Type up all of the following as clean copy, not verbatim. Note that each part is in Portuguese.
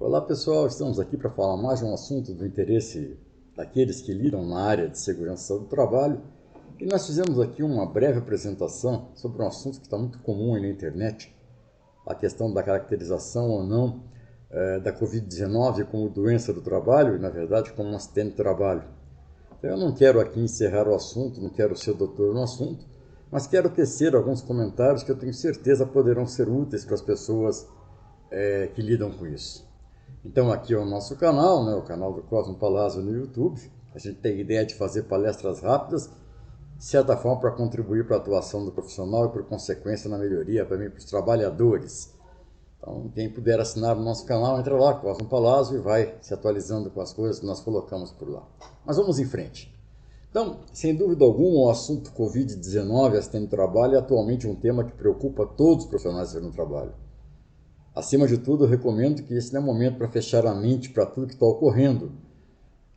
Olá pessoal, estamos aqui para falar mais de um assunto do interesse daqueles que lidam na área de segurança do trabalho. E nós fizemos aqui uma breve apresentação sobre um assunto que está muito comum aí na internet, a questão da caracterização ou não da Covid-19 como doença do trabalho e, na verdade, como um acidente de trabalho. Então, eu não quero aqui encerrar o assunto, não quero ser doutor no assunto, mas quero tecer alguns comentários que eu tenho certeza poderão ser úteis para as pessoas que lidam com isso. Então aqui é o nosso canal, o canal do Cosmo Palazzo no YouTube. A gente tem a ideia de fazer palestras rápidas, de certa forma para contribuir para a atuação do profissional e por consequência na melhoria também para os trabalhadores. Então quem puder assinar o nosso canal, entra lá, Cosmo Palazzo, e vai se atualizando com as coisas que nós colocamos por lá. Mas vamos em frente. Então, sem dúvida alguma, o assunto Covid-19, acidente de trabalho, é atualmente um tema que preocupa todos os profissionais no trabalho. Acima de tudo, eu recomendo que esse não é momento para fechar a mente para tudo que está ocorrendo,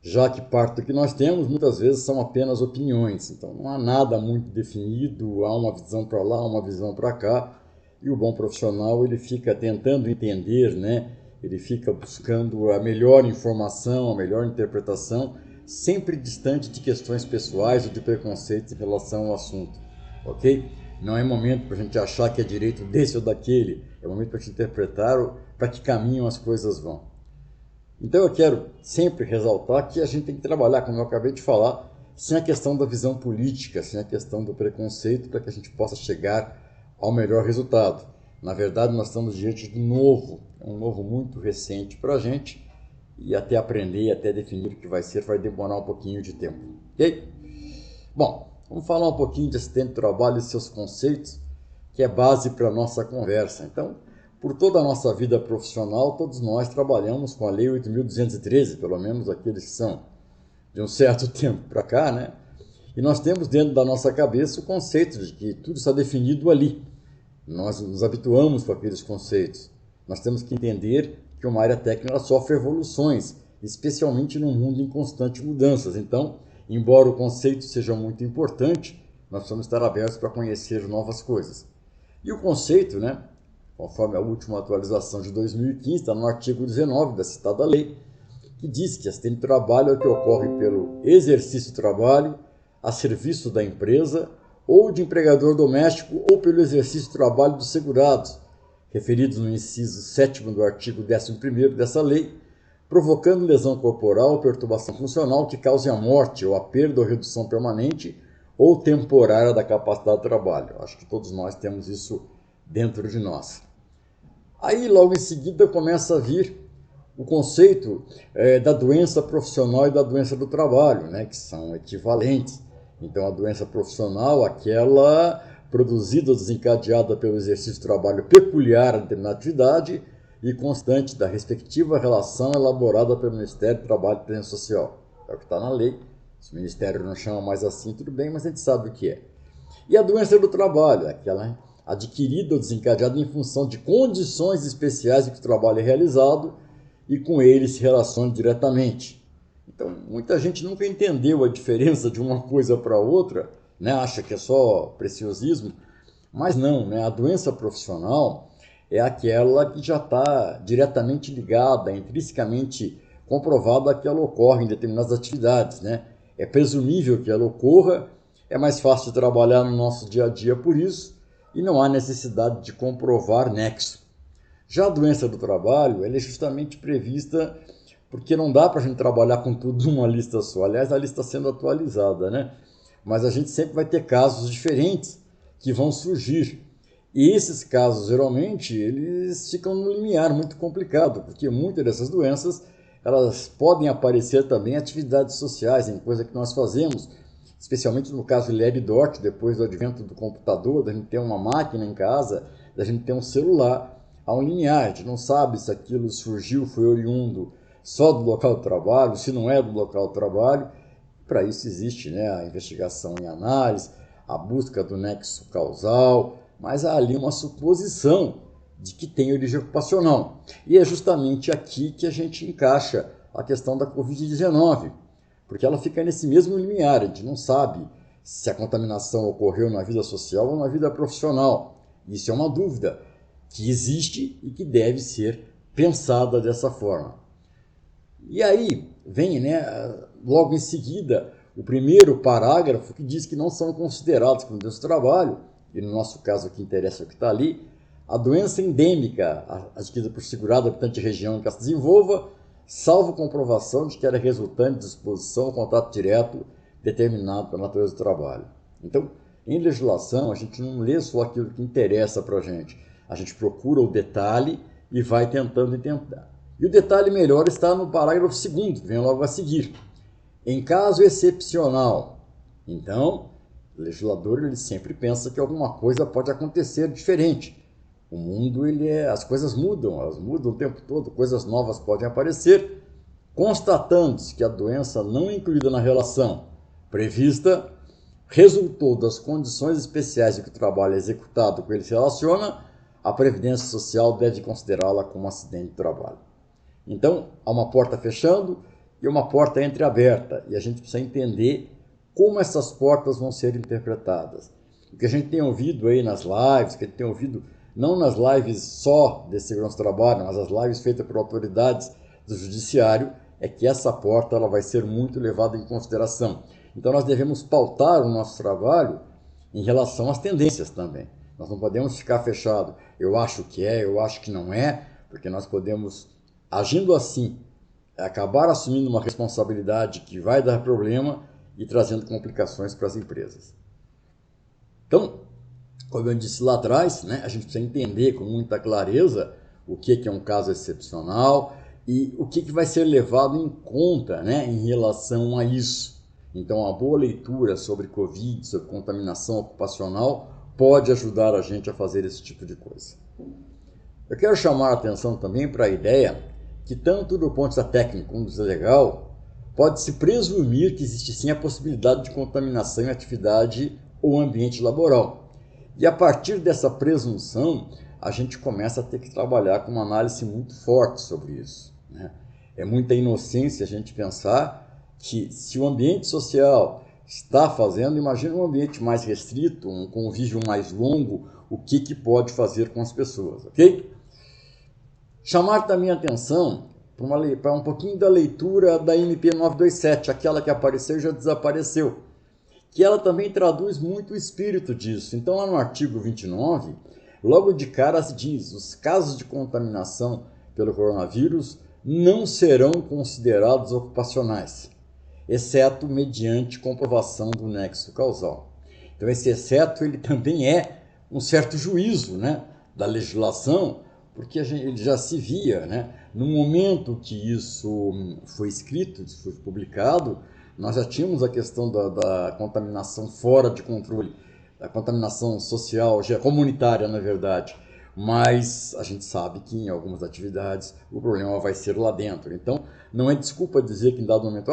já que parte do que nós temos muitas vezes são apenas opiniões. Então não há nada muito definido, há uma visão para lá, uma visão para cá, e o bom profissional ele fica tentando entender, ele fica buscando a melhor informação, a melhor interpretação, sempre distante de questões pessoais ou de preconceitos em relação ao assunto, ok? Não é momento para a gente achar que é direito desse ou daquele, é momento para a gente interpretar para que caminho as coisas vão. Então eu quero sempre ressaltar que a gente tem que trabalhar, como eu acabei de falar, sem a questão da visão política, sem a questão do preconceito, para que a gente possa chegar ao melhor resultado. Na verdade, nós estamos diante de um novo muito recente para a gente, e até aprender, até definir o que vai ser, vai demorar um pouquinho de tempo. Ok? Bom, vamos falar um pouquinho de acidente de trabalho e seus conceitos, que é base para a nossa conversa. Então, por toda a nossa vida profissional, todos nós trabalhamos com a Lei 8.213, pelo menos aqueles que são de um certo tempo para cá, E nós temos dentro da nossa cabeça o conceito de que tudo está definido ali. Nós nos habituamos com aqueles conceitos. Nós temos que entender que uma área técnica sofre evoluções, especialmente num mundo em constantes mudanças. Então, embora o conceito seja muito importante, nós precisamos estar abertos para conhecer novas coisas. E o conceito, conforme a última atualização de 2015, está no artigo 19 da citada lei, que diz que acidente de trabalho é o que ocorre pelo exercício do trabalho a serviço da empresa ou de empregador doméstico ou pelo exercício do trabalho dos segurados, referidos no inciso 7º do artigo 11º dessa lei, provocando lesão corporal ou perturbação funcional que cause a morte ou a perda ou redução permanente ou temporária da capacidade de trabalho. Acho que todos nós temos isso dentro de nós. Aí, logo em seguida, começa a vir o conceito da doença profissional e da doença do trabalho, que são equivalentes. Então, a doença profissional, aquela produzida ou desencadeada pelo exercício de trabalho peculiar a determinada atividade e constante da respectiva relação elaborada pelo Ministério do Trabalho e Previdência Social. É o que está na lei. Se o Ministério não chama mais assim, tudo bem, mas a gente sabe o que é. E a doença do trabalho, aquela adquirida ou desencadeada em função de condições especiais em que o trabalho é realizado e com ele se relaciona diretamente. Então, muita gente nunca entendeu a diferença de uma coisa para outra, acha que é só preciosismo, mas não, a doença profissional é aquela que já está diretamente ligada, intrinsecamente comprovada que ela ocorre em determinadas atividades, É presumível que ela ocorra, é mais fácil de trabalhar no nosso dia a dia por isso, e não há necessidade de comprovar nexo. Já a doença do trabalho, ela é justamente prevista porque não dá para a gente trabalhar com tudo numa lista só. Aliás, a lista está sendo atualizada, Mas a gente sempre vai ter casos diferentes que vão surgir. E esses casos, geralmente, eles ficam no limiar muito complicado, porque muitas dessas doenças, elas podem aparecer também em atividades sociais, em coisa que nós fazemos, especialmente no caso de Larry Dort, depois do advento do computador, da gente ter uma máquina em casa, da gente ter um celular, há um limiar, a gente não sabe se aquilo surgiu, foi oriundo só do local de trabalho, se não é do local de trabalho. Para isso existe a investigação em análise, a busca do nexo causal, mas há ali uma suposição de que tem origem ocupacional. E é justamente aqui que a gente encaixa a questão da Covid-19, porque ela fica nesse mesmo limiar, a gente não sabe se a contaminação ocorreu na vida social ou na vida profissional. Isso é uma dúvida que existe e que deve ser pensada dessa forma. E aí vem, logo em seguida, o primeiro parágrafo que diz que não são considerados como doenças do trabalho, e no nosso caso aqui interessa o que está ali, a doença endêmica adquirida por segurado habitante de região em que ela se desenvolva, salvo comprovação de que ela é resultante de exposição ao contato direto determinado pela natureza do trabalho. Então, em legislação, a gente não lê só aquilo que interessa para a gente procura o detalhe e vai tentando entender. E o detalhe melhor está no parágrafo 2º, que vem logo a seguir. Em caso excepcional, então, o legislador ele sempre pensa que alguma coisa pode acontecer diferente. O mundo, as coisas mudam, elas mudam o tempo todo, coisas novas podem aparecer. Constatando-se que a doença não incluída na relação prevista resultou das condições especiais em que o trabalho é executado com ele se relaciona, a Previdência Social deve considerá-la como acidente de trabalho. Então, há uma porta fechando e uma porta entreaberta, e a gente precisa entender como essas portas vão ser interpretadas. O que a gente tem ouvido aí nas lives, que a gente tem ouvido não nas lives só de segurança do trabalho, mas as lives feitas por autoridades do judiciário, é que essa porta ela vai ser muito levada em consideração. Então, nós devemos pautar o nosso trabalho em relação às tendências também. Nós não podemos ficar fechado. Eu acho que é, eu acho que não é, porque nós podemos, agindo assim, acabar assumindo uma responsabilidade que vai dar problema e trazendo complicações para as empresas. Então, como eu disse lá atrás, a gente precisa entender com muita clareza o que é um caso excepcional e o que vai ser levado em conta em relação a isso. Então, uma boa leitura sobre Covid, sobre contaminação ocupacional, pode ajudar a gente a fazer esse tipo de coisa. Eu quero chamar a atenção também para a ideia que, tanto do ponto de vista técnico como do vista legal, pode-se presumir que existe sim a possibilidade de contaminação em atividade ou ambiente laboral. E a partir dessa presunção, a gente começa a ter que trabalhar com uma análise muito forte sobre isso. É muita inocência a gente pensar que se o ambiente social está fazendo, imagina um ambiente mais restrito, um convívio mais longo, o que pode fazer com as pessoas, ok? Chamar também a atenção para um pouquinho da leitura da MP 927, aquela que apareceu e já desapareceu, que ela também traduz muito o espírito disso. Então, lá no artigo 29, logo de cara se diz: os casos de contaminação pelo coronavírus não serão considerados ocupacionais, exceto mediante comprovação do nexo causal. Então, esse exceto ele também é um certo juízo da legislação, porque ele já se via, no momento que isso foi escrito, isso foi publicado, nós já tínhamos a questão da contaminação fora de controle, da contaminação social, comunitária, na verdade, mas a gente sabe que em algumas atividades o problema vai ser lá dentro. Então, não é desculpa dizer que em dado momento,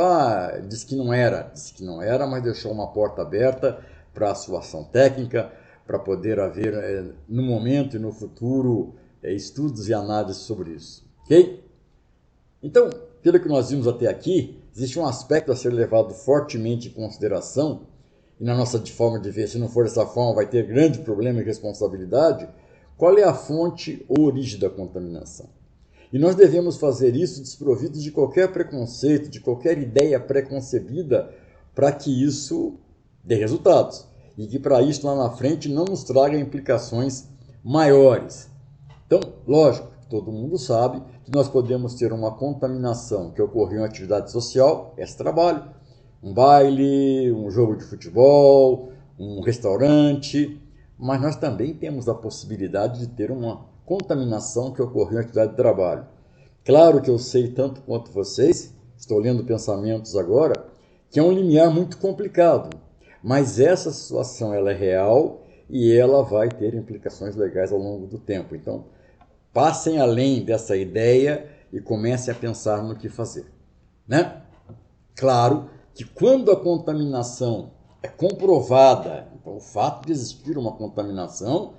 disse que não era, mas deixou uma porta aberta para a sua ação técnica, para poder haver, no momento e no futuro, estudos e análises sobre isso, ok? Então, pelo que nós vimos até aqui, existe um aspecto a ser levado fortemente em consideração, e na nossa forma de ver, se não for dessa forma, vai ter grande problema e responsabilidade. Qual é a fonte ou origem da contaminação? E nós devemos fazer isso desprovidos de qualquer preconceito, de qualquer ideia preconcebida, para que isso dê resultados. E que para isso lá na frente não nos traga implicações maiores. Então, lógico, todo mundo sabe que nós podemos ter uma contaminação que ocorreu em atividade social, esse trabalho, um baile, um jogo de futebol, um restaurante, mas nós também temos a possibilidade de ter uma contaminação que ocorreu em atividade de trabalho. Claro que eu sei tanto quanto vocês, estou lendo pensamentos agora, que é um limiar muito complicado, mas essa situação ela é real e ela vai ter implicações legais ao longo do tempo. Então, passem além dessa ideia e comecem a pensar no que fazer, Claro que quando a contaminação é comprovada, então o fato de existir uma contaminação,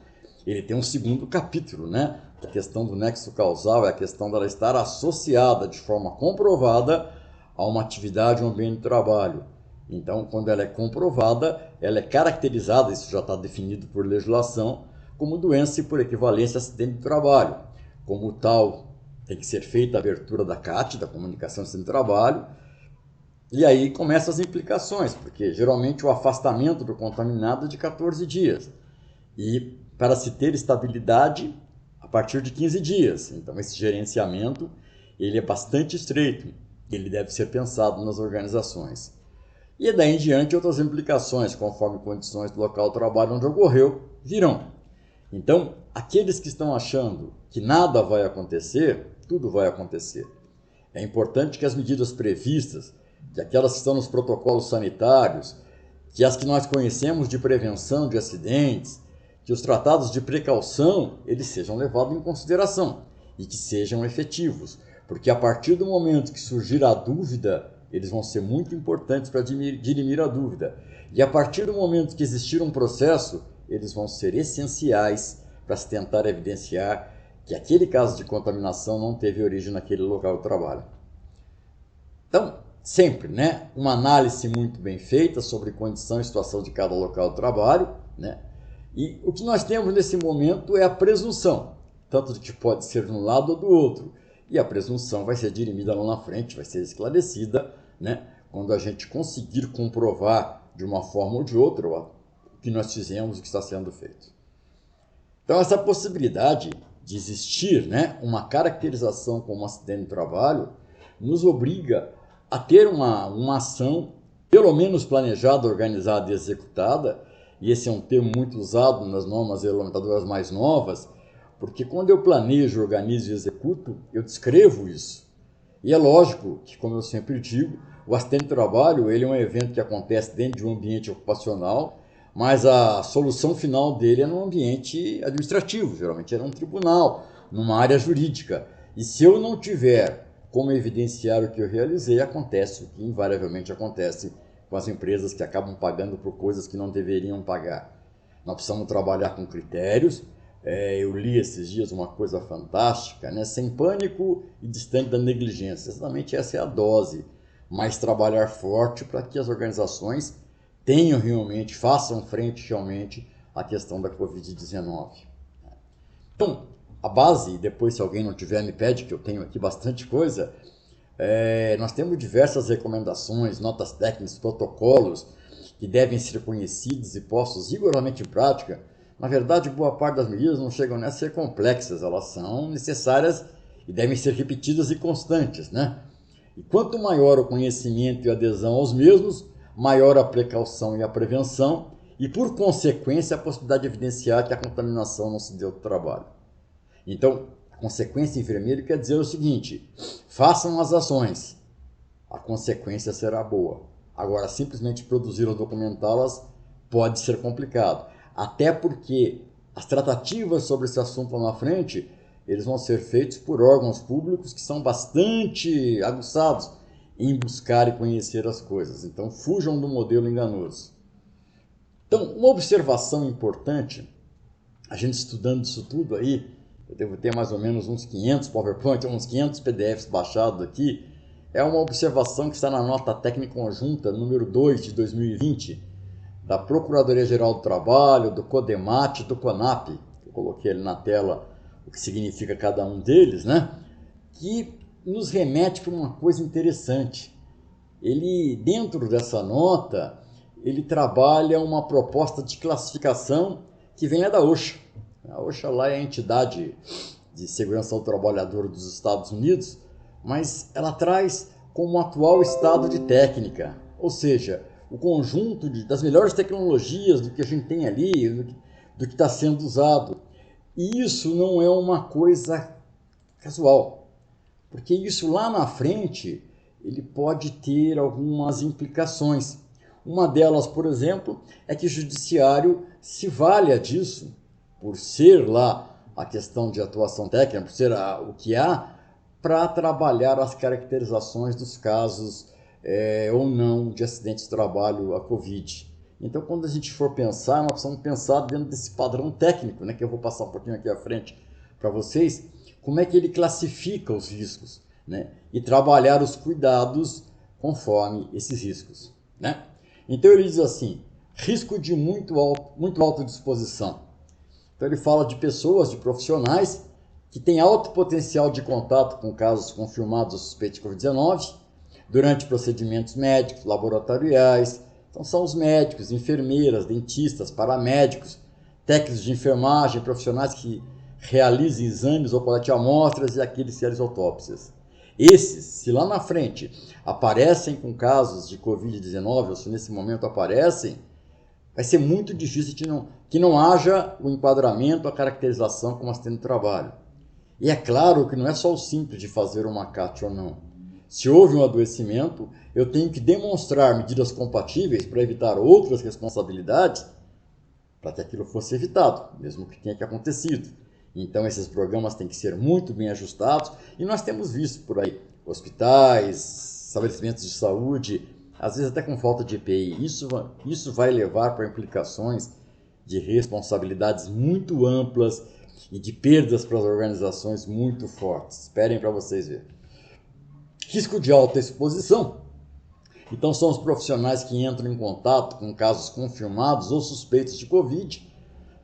ele tem um segundo capítulo, A questão do nexo causal é a questão dela estar associada de forma comprovada a uma atividade, um ambiente de trabalho. Então, quando ela é comprovada, ela é caracterizada, isso já está definido por legislação, como doença e por equivalência acidente de trabalho. Como tal, tem que ser feita a abertura da CAT, da Comunicação Sem Trabalho, e aí começam as implicações, porque geralmente o afastamento do contaminado é de 14 dias. E para se ter estabilidade, a partir de 15 dias. Então esse gerenciamento ele é bastante estreito, ele deve ser pensado nas organizações. E daí em diante outras implicações, conforme condições do local de trabalho onde ocorreu, virão. Então, aqueles que estão achando que nada vai acontecer, tudo vai acontecer. É importante que as medidas previstas, que aquelas que estão nos protocolos sanitários, que as que nós conhecemos de prevenção de acidentes, que os tratados de precaução, eles sejam levados em consideração e que sejam efetivos. Porque a partir do momento que surgir a dúvida, eles vão ser muito importantes para dirimir a dúvida. E a partir do momento que existir um processo, eles vão ser essenciais para se tentar evidenciar que aquele caso de contaminação não teve origem naquele local de trabalho. Então, sempre, né, uma análise muito bem feita sobre condição e situação de cada local de trabalho, né? E o que nós temos nesse momento é a presunção, tanto de que pode ser de um lado ou do outro. E a presunção vai ser dirimida lá na frente, vai ser esclarecida, né, quando a gente conseguir comprovar de uma forma ou de outra o que nós fizemos, o que está sendo feito. Então, essa possibilidade de existir, né, uma caracterização como acidente de trabalho nos obriga a ter uma ação, pelo menos planejada, organizada e executada, e esse é um termo muito usado nas normas regulamentadoras mais novas, porque quando eu planejo, organizo e executo, eu descrevo isso. E é lógico que, como eu sempre digo, o acidente de trabalho ele é um evento que acontece dentro de um ambiente ocupacional, mas a solução final dele é num ambiente administrativo, geralmente é num tribunal, numa área jurídica. E se eu não tiver como evidenciar o que eu realizei, acontece o que invariavelmente acontece com as empresas que acabam pagando por coisas que não deveriam pagar. Nós precisamos trabalhar com critérios. Eu li esses dias uma coisa fantástica, né? Sem pânico e distante da negligência. Exatamente essa é a dose. Mas trabalhar forte para que as organizações tenham realmente, façam frente realmente à questão da Covid-19. Então, a base, depois se alguém não tiver, me pede, que eu tenho aqui bastante coisa, nós temos diversas recomendações, notas técnicas, protocolos que devem ser conhecidos e postos rigorosamente em prática. Na verdade, boa parte das medidas não chegam nem a ser complexas, elas são necessárias e devem ser repetidas e constantes, né? E quanto maior o conhecimento e a adesão aos mesmos, maior a precaução e a prevenção e, por consequência, a possibilidade de evidenciar que a contaminação não se deu do trabalho. Então, a consequência em vermelho quer dizer o seguinte: façam as ações, a consequência será boa. Agora, simplesmente produzir ou documentá-las pode ser complicado, até porque as tratativas sobre esse assunto lá na frente, eles vão ser feitos por órgãos públicos que são bastante aguçados em buscar e conhecer as coisas. Então, fujam do modelo enganoso. Então, uma observação importante, a gente estudando isso tudo aí, eu devo ter mais ou menos uns 500 PowerPoint, uns 500 PDFs baixados aqui, é uma observação que está na nota técnica conjunta número 2 de 2020, da Procuradoria-Geral do Trabalho, do CODEMAT e do CONAP. Eu coloquei ali na tela o que significa cada um deles, né? Que nos remete para uma coisa interessante. Ele, dentro dessa nota, ele trabalha uma proposta de classificação que vem da OSHA. A OSHA lá é a entidade de segurança do trabalhador dos Estados Unidos, mas ela traz como atual estado de técnica, ou seja, o conjunto das melhores tecnologias do que a gente tem ali, do que está sendo usado. E isso não é uma coisa casual, porque isso lá na frente ele pode ter algumas implicações. Uma delas, por exemplo, é que o judiciário se valha disso, por ser lá a questão de atuação técnica, por ser o que há, para trabalhar as caracterizações dos casos ou não de acidentes de trabalho a Covid. Então, quando a gente for pensar, nós precisamos pensar dentro desse padrão técnico, né, que eu vou passar um pouquinho aqui à frente para vocês, como é que ele classifica os riscos, né, e trabalhar os cuidados conforme esses riscos, né? Então, ele diz assim, risco de muito alta disposição. Então, ele fala de pessoas, de profissionais, que têm alto potencial de contato com casos confirmados ou suspeitos de Covid-19 durante procedimentos médicos, laboratoriais. Então são os médicos, enfermeiras, dentistas, paramédicos, técnicos de enfermagem, profissionais que realizem exames ou coletem amostras e aqueles que realizam autópsias. Esses, se lá na frente aparecem com casos de Covid-19, ou se nesse momento aparecem, vai ser muito difícil que não haja o enquadramento, a caracterização como acidente de trabalho. E é claro que não é só o simples de fazer uma CAT ou não. Se houve um adoecimento, eu tenho que demonstrar medidas compatíveis para evitar outras responsabilidades para que aquilo fosse evitado, mesmo que tenha acontecido. Então esses programas têm que ser muito bem ajustados e nós temos visto por aí hospitais, estabelecimentos de saúde, às vezes até com falta de EPI. Isso vai levar para implicações de responsabilidades muito amplas e de perdas para as organizações muito fortes. Esperem para vocês verem. Risco de alta exposição. Então são os profissionais que entram em contato com casos confirmados ou suspeitos de Covid,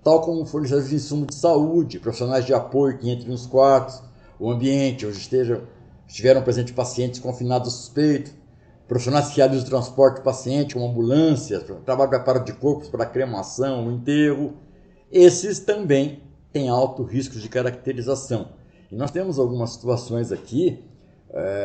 tal como fornecedores de insumo de saúde, profissionais de apoio que entrem nos quartos, o ambiente onde estiveram presentes pacientes confinados ou suspeitos, profissionais que realizam o transporte de paciente, como ambulâncias, trabalho de preparo de corpos para cremação, o enterro. Esses também têm alto risco de caracterização. E nós temos algumas situações aqui,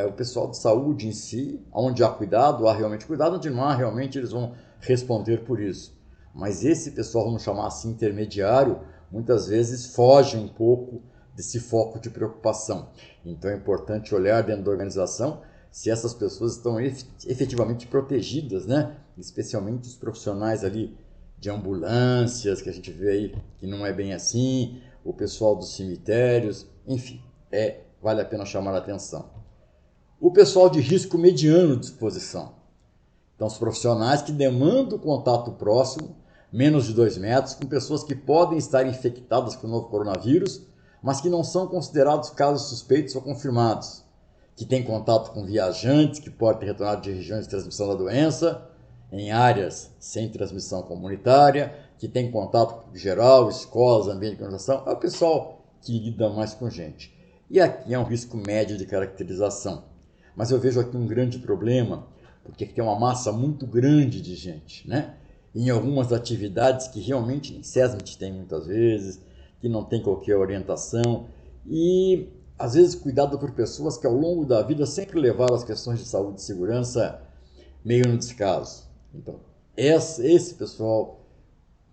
o pessoal de saúde em si, onde há cuidado, há realmente cuidado, onde não há realmente eles vão responder por isso. Mas esse pessoal, vamos chamar assim, intermediário, muitas vezes foge um pouco desse foco de preocupação. Então é importante olhar dentro da organização se essas pessoas estão efetivamente protegidas, né? Especialmente os profissionais ali de ambulâncias, que a gente vê aí que não é bem assim, o pessoal dos cemitérios, enfim, vale a pena chamar a atenção. O pessoal de risco mediano de exposição. Então, os profissionais que demandam contato próximo, menos de 2 metros, com pessoas que podem estar infectadas com o novo coronavírus, mas que não são considerados casos suspeitos ou confirmados, que têm contato com viajantes que podem ter retornado de regiões de transmissão da doença, em áreas sem transmissão comunitária, que têm contato geral, escolas, ambiente de organização, é o pessoal que lida mais com gente. E aqui é um risco médio de caracterização. Mas eu vejo aqui um grande problema, porque tem uma massa muito grande de gente, né? Em algumas atividades que realmente nem SESMIT tem muitas vezes, que não tem qualquer orientação, e às vezes cuidado por pessoas que ao longo da vida sempre levaram as questões de saúde e segurança meio no descaso. Então, esse pessoal,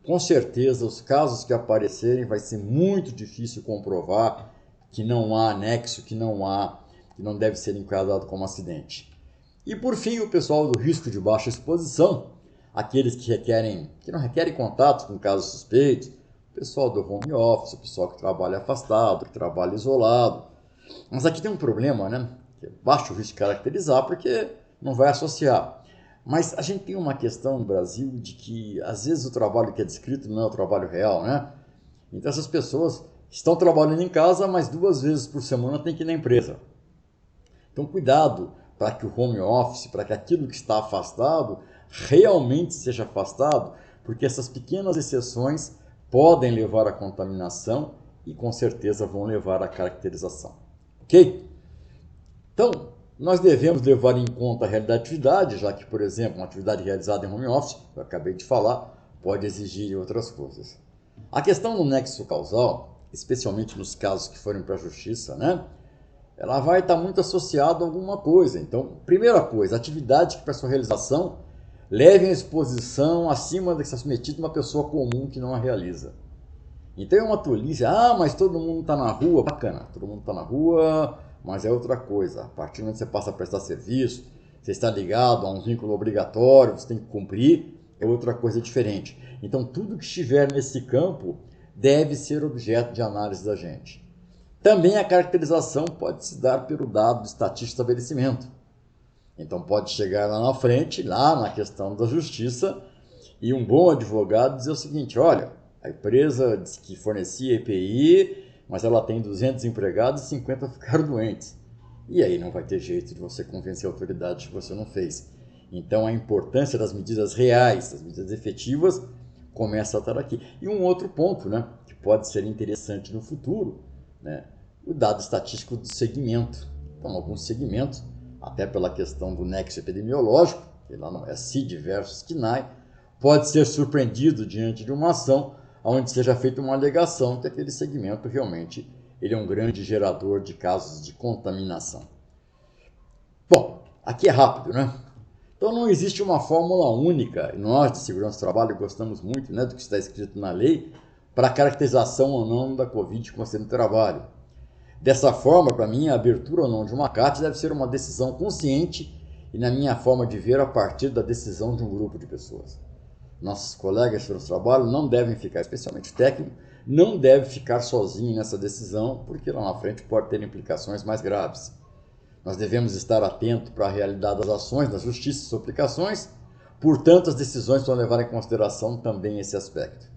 com certeza, os casos que aparecerem, vai ser muito difícil comprovar que não há anexo, que não deve ser enquadrado como acidente. E por fim, o pessoal do risco de baixa exposição, aqueles que não requerem contato com casos suspeitos, o pessoal do home office, o pessoal que trabalha afastado, que trabalha isolado. Mas aqui tem um problema, né? Que é baixo risco de caracterizar, porque não vai associar. Mas a gente tem uma questão no Brasil de que, às vezes, o trabalho que é descrito não é o trabalho real, né? Então, essas pessoas estão trabalhando em casa, mas 2 vezes por semana tem que ir na empresa. Então, cuidado para que o home office, para que aquilo que está afastado, realmente seja afastado, porque essas pequenas exceções podem levar à contaminação e, com certeza, vão levar à caracterização. Ok? Então, nós devemos levar em conta a realidade da atividade, já que, por exemplo, uma atividade realizada em home office, eu acabei de falar, pode exigir outras coisas. A questão do nexo causal, especialmente nos casos que forem para a justiça, né? Ela vai estar muito associada a alguma coisa. Então, primeira coisa, atividade que para sua realização leve a exposição acima do que está submetido uma pessoa comum que não a realiza. Então é uma tolice, mas todo mundo está na rua, bacana, todo mundo está na rua, mas é outra coisa. A partir do momento que você passa a prestar serviço, você está ligado a um vínculo obrigatório, você tem que cumprir, é outra coisa diferente. Então tudo que estiver nesse campo deve ser objeto de análise da gente. Também a caracterização pode se dar pelo dado estatístico de estabelecimento. Então pode chegar lá na frente, lá na questão da justiça, e um bom advogado dizer o seguinte, olha, a empresa diz que fornecia EPI, mas ela tem 200 empregados e 50 ficaram doentes. E aí não vai ter jeito de você convencer a autoridade que você não fez. Então a importância das medidas reais, das medidas efetivas, começa a estar aqui. E um outro ponto, né, que pode ser interessante no futuro, né, o dado estatístico do segmento. Então, alguns segmentos, até pela questão do nexo epidemiológico, que lá não é CID versus CNAE, pode ser surpreendido diante de uma ação onde seja feita uma alegação que aquele segmento realmente ele é um grande gerador de casos de contaminação. Bom, aqui é rápido, né? Então não existe uma fórmula única, e nós de segurança do trabalho gostamos muito, né, do que está escrito na lei, para a caracterização ou não da Covid com acidente de trabalho. Dessa forma, para mim, a abertura ou não de uma CAT deve ser uma decisão consciente e, na minha forma de ver, a partir da decisão de um grupo de pessoas. Nossos colegas de segurança do trabalho não devem ficar, especialmente técnico, não deve ficar sozinho nessa decisão, porque lá na frente pode ter implicações mais graves. Nós devemos estar atentos para a realidade das ações da justiça e suas aplicações, portanto, as decisões vão levar em consideração também esse aspecto.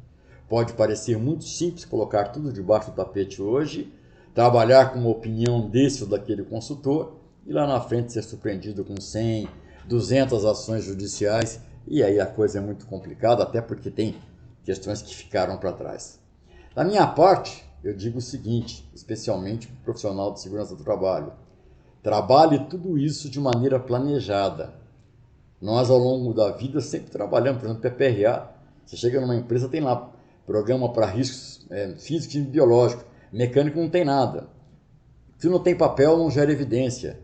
Pode parecer muito simples colocar tudo debaixo do tapete hoje, trabalhar com uma opinião desse ou daquele consultor e lá na frente ser surpreendido com 100, 200 ações judiciais, e aí a coisa é muito complicada, até porque tem questões que ficaram para trás. Da minha parte, eu digo o seguinte, especialmente para o profissional de segurança do trabalho: trabalhe tudo isso de maneira planejada. Nós, ao longo da vida, sempre trabalhamos, por exemplo, PPRA. Você chega numa empresa, tem lá programa para riscos físicos e biológicos. Mecânico não tem nada. Se não tem papel, não gera evidência.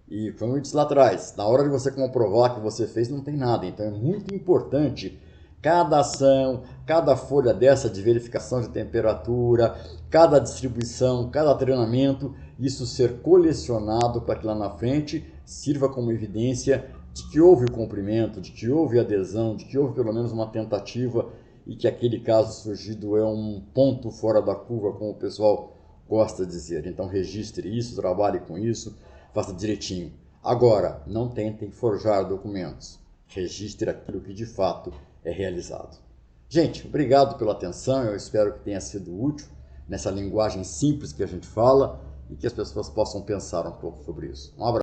E como eu disse lá atrás, na hora de você comprovar que você fez, não tem nada. Então é muito importante cada ação, cada folha dessa de verificação de temperatura, cada distribuição, cada treinamento, isso ser colecionado para que lá na frente sirva como evidência de que houve o cumprimento, de que houve adesão, de que houve pelo menos uma tentativa e que aquele caso surgido é um ponto fora da curva, como o pessoal gosta de dizer. Então registre isso, trabalhe com isso, faça direitinho. Agora, não tentem forjar documentos. Registre aquilo que de fato é realizado. Gente, obrigado pela atenção, eu espero que tenha sido útil nessa linguagem simples que a gente fala e que as pessoas possam pensar um pouco sobre isso. Um abraço.